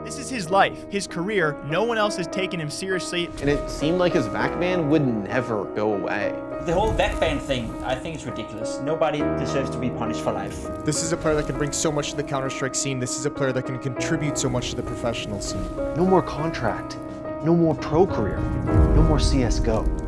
This is his life, his career. No one else has taken him seriously. And it seemed like his VAC ban would never go away. The whole VAC ban thing, I think it's ridiculous. Nobody deserves to be punished for life. This is a player that can bring so much to the Counter-Strike scene. This is a player that can contribute so much to the professional scene. No more contract. No more pro career. No more CSGO.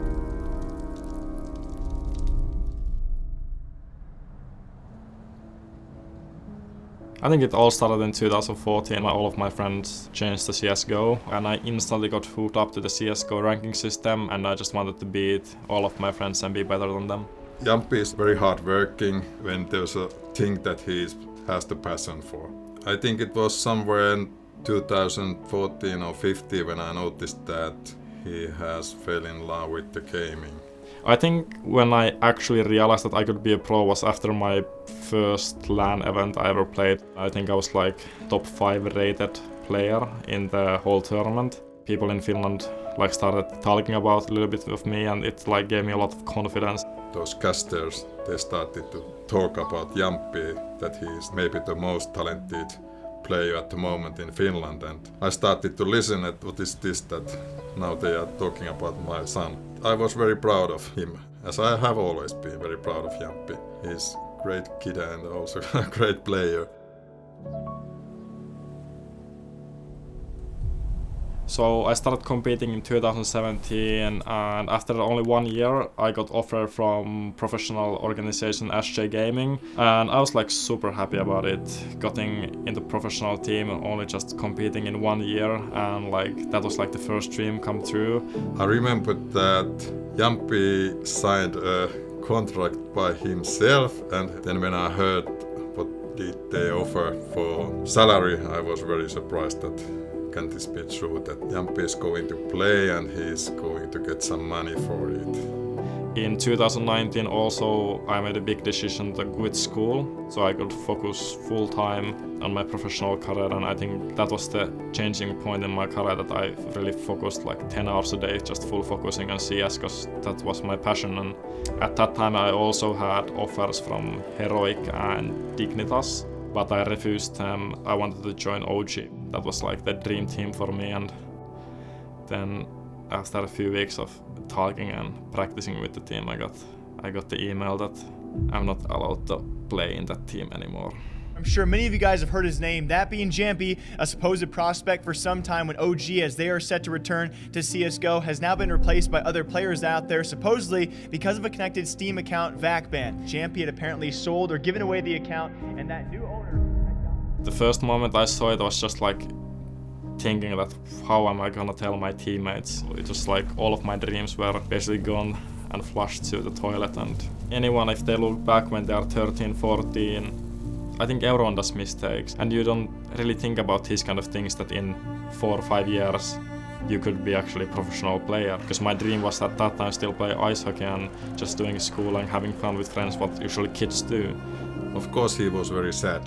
I think it all started in 2014. All of my friends changed to CSGO, and I instantly got hooked up to the CSGO ranking system, and I just wanted to beat all of my friends and be better than them. Jamppi is very hardworking when there's a thing that he has the passion for. I think it was somewhere in 2014 or 15 when I noticed that he has fell in love with the gaming. I think when I actually realized that I could be a pro was after my first LAN event I ever played. I think I was like top 5 rated player in the whole tournament. People in Finland started talking about a little bit of me, and it gave me a lot of confidence. Those casters, they started to talk about Jamppi, that he is maybe the most talented player at the moment in Finland, and I started to listen at what is this that now they are talking about my son. I was very proud of him, as I have always been very proud of Jamppi. He's a great kid and also a great player. So I started competing in 2017, and after only 1 year I got offer from professional organization SJ Gaming, and I was super happy about it, getting into professional team, only just competing in 1 year, and that was the first dream come true. I remember that Jamppi signed a contract by himself, and then when I heard what did they offer for salary, I was very surprised that can this be true, that Jamppi is going to play and he's going to get some money for it. In 2019 also I made a big decision to quit school, so I could focus full time on my professional career, and I think that was the changing point in my career, that I really focused 10 hours a day, just full focusing on CS, because that was my passion. And at that time I also had offers from Heroic and Dignitas, but I refused them. I wanted to join OG. That was the dream team for me, and then after a few weeks of talking and practicing with the team, I got the email that I'm not allowed to play in that team anymore. I'm sure many of you guys have heard his name, that being Jamppi, a supposed prospect for some time when OG, as they are set to return to CSGO, has now been replaced by other players out there, supposedly because of a connected Steam account VAC ban. Jamppi had apparently sold or given away the account, and that new owner... The first moment I saw it, I was just thinking that how am I gonna tell my teammates? It was all of my dreams were basically gone and flushed to the toilet, and anyone, if they look back when they are 13, 14, I think everyone does mistakes, and you don't really think about these kind of things, that in 4 or 5 years you could be actually a professional player. Because my dream was at that time still play ice hockey and just doing school and having fun with friends, what usually kids do. Of course he was very sad.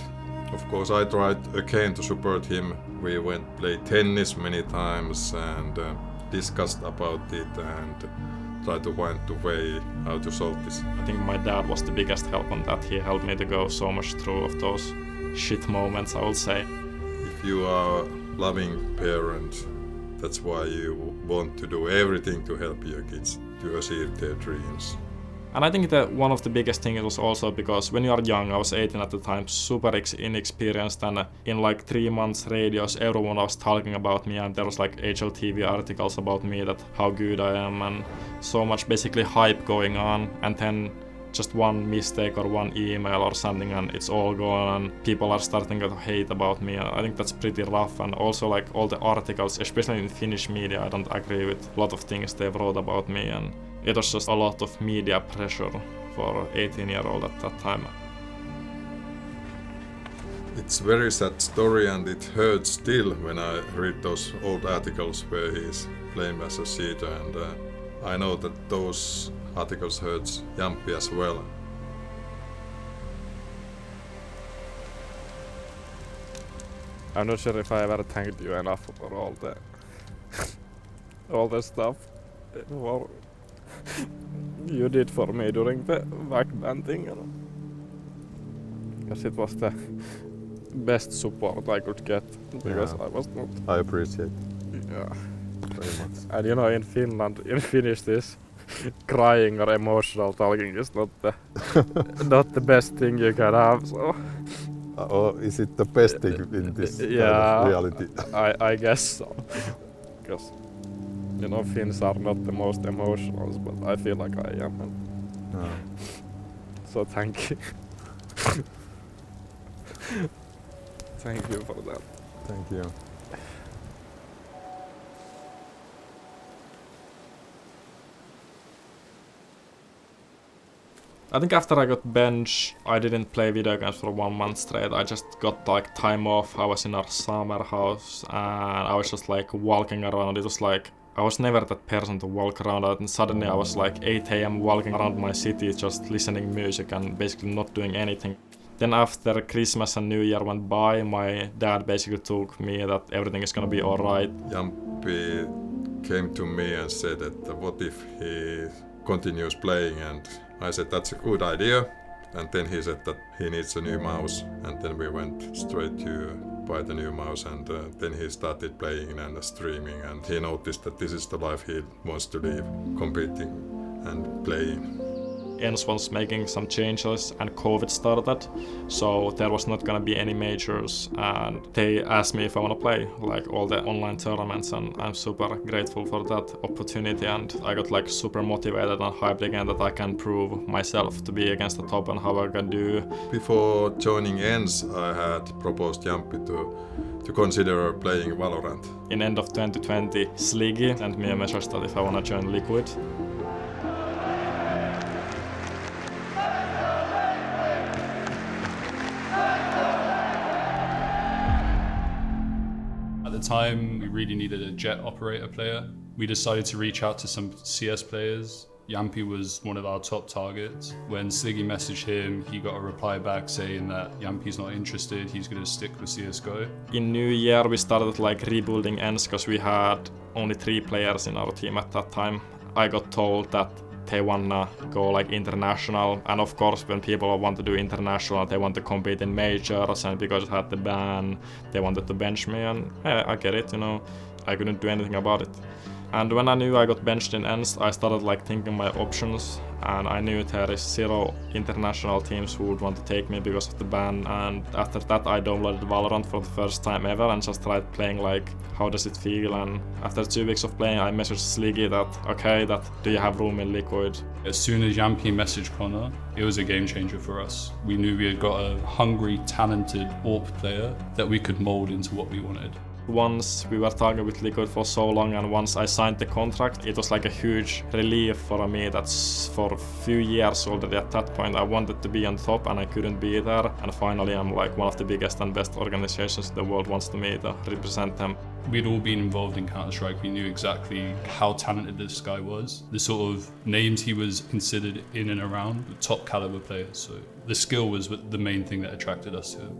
Of course I tried again to support him. We went play tennis many times and discussed about it and tried to find the way how to solve this. I think my dad was the biggest help on that. He helped me to go so much through of those shit moments, I would say. If you are a loving parent, that's why you want to do everything to help your kids to achieve their dreams. And I think that one of the biggest things was also because when you are young, I was 18 at the time, super inexperienced, and in 3 months radius everyone was talking about me, and there was HLTV articles about me, that how good I am, and so much basically hype going on, and then just one mistake or one email or something and it's all gone, and people are starting to hate about me. I think that's pretty rough, and also all the articles, especially in Finnish media, I don't agree with a lot of things they wrote about me, and it was just a lot of media pressure for 18-year-old at that time. It's a very sad story, and it hurts still when I read those old articles where he's playing as a cheater, and I know that those articles hurts Jamppi as well. I'm not sure if I ever thanked you enough for all the stuff you did for me during the VAC ban thing. Because it was the best support I could get because I was not. I appreciate Yeah. very much. And you know, in Finland, in Finnish, this crying or emotional talking is not the best thing you can have. So Or is it the best thing in this kind of reality? I guess so. Because you know, Finns are not the most emotional, but I feel like I am. And so thank you. Thank you for that. Thank you. I think after I got benched, I didn't play video games for 1 month straight. I just got like time off. I was in our summer house and I was just like walking around. It was like I was never that person to walk around, and suddenly I was like 8 AM walking around my city just listening music and basically not doing anything. Then after Christmas and New Year went by, my dad basically told me that everything is gonna be alright. Jamppi came to me and said that what if he continues playing, and I said that's a good idea. And then he said that he needs a new mouse, and then we went straight to buy the new mouse, and then he started playing and streaming, and he noticed that this is the life he wants to live, competing and playing. ENCE was making some changes and COVID started, so there was not gonna be any majors, and they asked me if I wanna play like all the online tournaments, and I'm super grateful for that opportunity, and I got like super motivated and hyped again that I can prove myself to be against the top and how I can do. Before joining ENCE, I had proposed Jamppi to consider playing Valorant. In end of 2020, Sliggy sent me a message that if I wanna join Liquid. At the time, we really needed a jet operator player. We decided to reach out to some CS players. Jamppi was one of our top targets. When Sliggy messaged him, he got a reply back saying that Jamppi's not interested, he's going to stick with CSGO. In New Year, we started like rebuilding ENCE because we had only 3 players in our team at that time. I got told that they wanna go like international, and of course when people want to do international, they want to compete in majors, and because it had the ban, they wanted to bench me, and I get it, you know, I couldn't do anything about it. And when I knew I got benched in ENCE, I started like thinking my options, and I knew there is 0 international teams who would want to take me because of the ban. And after that I downloaded Valorant for the first time ever and just tried playing like how does it feel. And after 2 weeks of playing, I messaged Sliggy that okay, that do you have room in Liquid? As soon as Jamppi messaged Connor, it was a game changer for us. We knew we had got a hungry, talented AWP player that we could mold into what we wanted. Once we were talking with Liquid for so long, and once I signed the contract, it was like a huge relief for me. That's for a few years already at that point I wanted to be on top and I couldn't be there, and finally I'm like one of the biggest and best organizations the world wants to me to represent them. We'd all been involved in Counter-Strike. We knew exactly how talented this guy was, the sort of names he was considered in and around, the top caliber players. So the skill was the main thing that attracted us to him.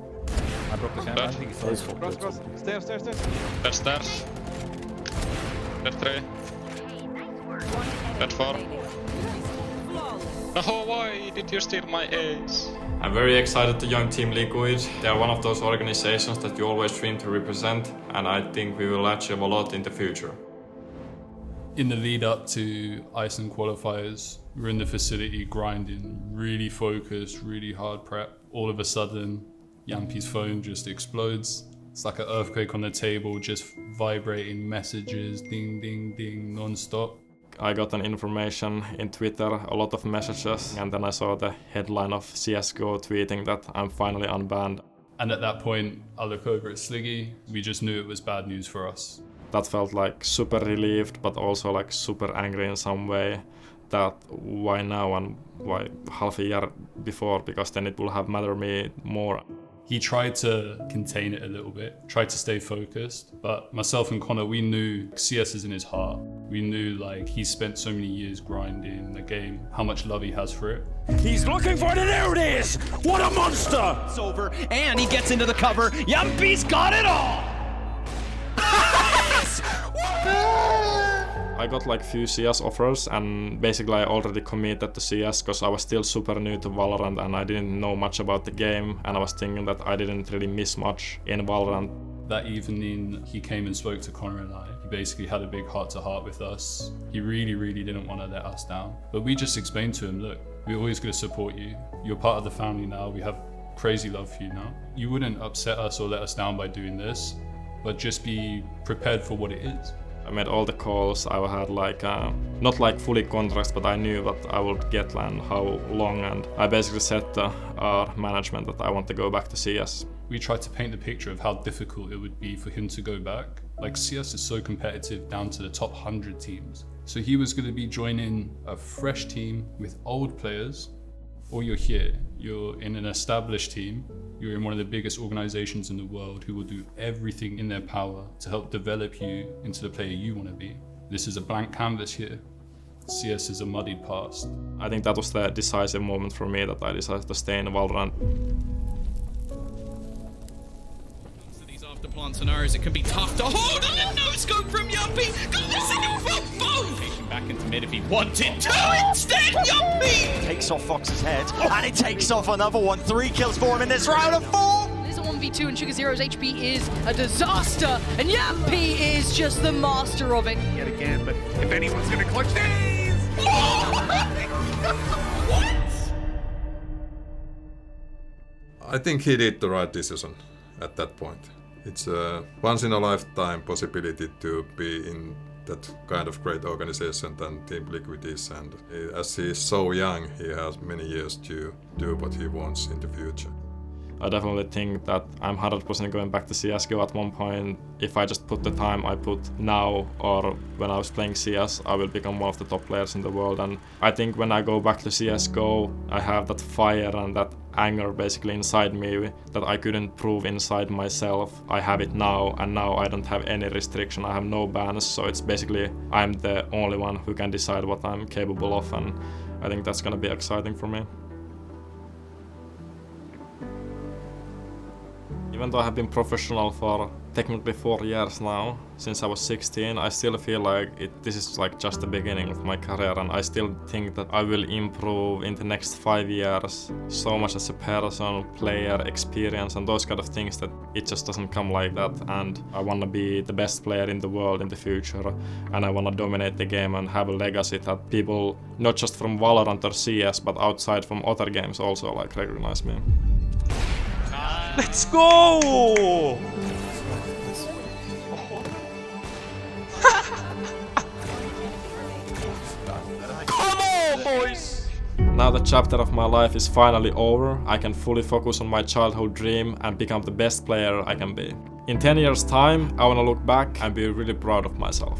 I broke the camera. I think it's first. Cross. Stairs. Dead stairs. Dead 3. Dead 4. Oh, why did you steal my ace? I'm very excited to join Team Liquid. They are one of those organizations that you always dream to represent, and I think we will achieve a lot in the future. In the lead up to Iceland qualifiers, we were in the facility grinding, really focused, really hard prep. All of a sudden, Jamppi's phone just explodes. It's like an earthquake on the table, just vibrating messages, ding, ding, ding, non-stop. I got an information in Twitter, a lot of messages, and then I saw the headline of CSGO tweeting that I'm finally unbanned. And at that point, I look over at Sliggy. We just knew it was bad news for us. That felt like super relieved, but also like super angry in some way. That why now and why half a year before, because then it will have mattered me more. He tried to contain it a little bit, tried to stay focused, but myself and Connor, we knew CS is in his heart. We knew like he spent so many years grinding the game, how much love he has for it. He's looking for it, and there it is! What a monster! It's over, and he gets into the cover. Jamppi's got it all! I got like few CS offers, and basically I already committed to CS because I was still super new to Valorant and I didn't know much about the game, and I was thinking that I didn't really miss much in Valorant. That evening, he came and spoke to Connor and I. He basically had a big heart-to-heart with us. He really didn't want to let us down. But we just explained to him, look, we're always going to support you. You're part of the family now. We have crazy love for you now. You wouldn't upset us or let us down by doing this, but just be prepared for what it is. I made all the calls. I had like, not like fully contracts, but I knew what I would get and how long, and I basically said to our management that I want to go back to CS. We tried to paint the picture of how difficult it would be for him to go back. Like, CS is so competitive down to the top 100 teams. So he was going to be joining a fresh team with old players, or you're here, you're in an established team, you're in one of the biggest organizations in the world who will do everything in their power to help develop you into the player you want to be. This is a blank canvas here. CS is a muddied past. I think that was the decisive moment for me that I decided to stay in Valorant. After plant scenarios, it can be tough to hold on a no-scope from Yuppie. Got the signal for both! Back into mid if he wanted to. Instead, Yuppie takes off Fox's head, and it takes off another one. 3 kills for him in this round of 4. There's a 1v2, and SugarZero's HP is a disaster, and Yuppie is just the master of it. Yet again, but if anyone's gonna clutch these! What? I think he did the right decision at that point. It's a once-in-a-lifetime possibility to be in that kind of great organization than Team Liquid is, and as he is so young, he has many years to do what he wants in the future. I definitely think that I'm 100% going back to CSGO at one point. If I just put the time I put now or when I was playing CS, I will become one of the top players in the world. And I think when I go back to CSGO, I have that fire and that anger basically inside me that I couldn't prove inside myself. I have it now, and now I don't have any restriction. I have no bans, so it's basically I'm the only one who can decide what I'm capable of, and I think that's gonna be exciting for me. Even though I have been professional for technically 4 years now, since I was 16, I still feel like this is like just the beginning of my career, and I still think that I will improve in the next 5 years so much as a person, player, experience, and those kind of things that it just doesn't come like that. And I want to be the best player in the world in the future, and I want to dominate the game and have a legacy that people, not just from Valorant or CS, but outside from other games also like recognize me. Let's go! Come on, boys! Now the chapter of my life is finally over. I can fully focus on my childhood dream and become the best player I can be. In 10 years' time, I want to look back and be really proud of myself.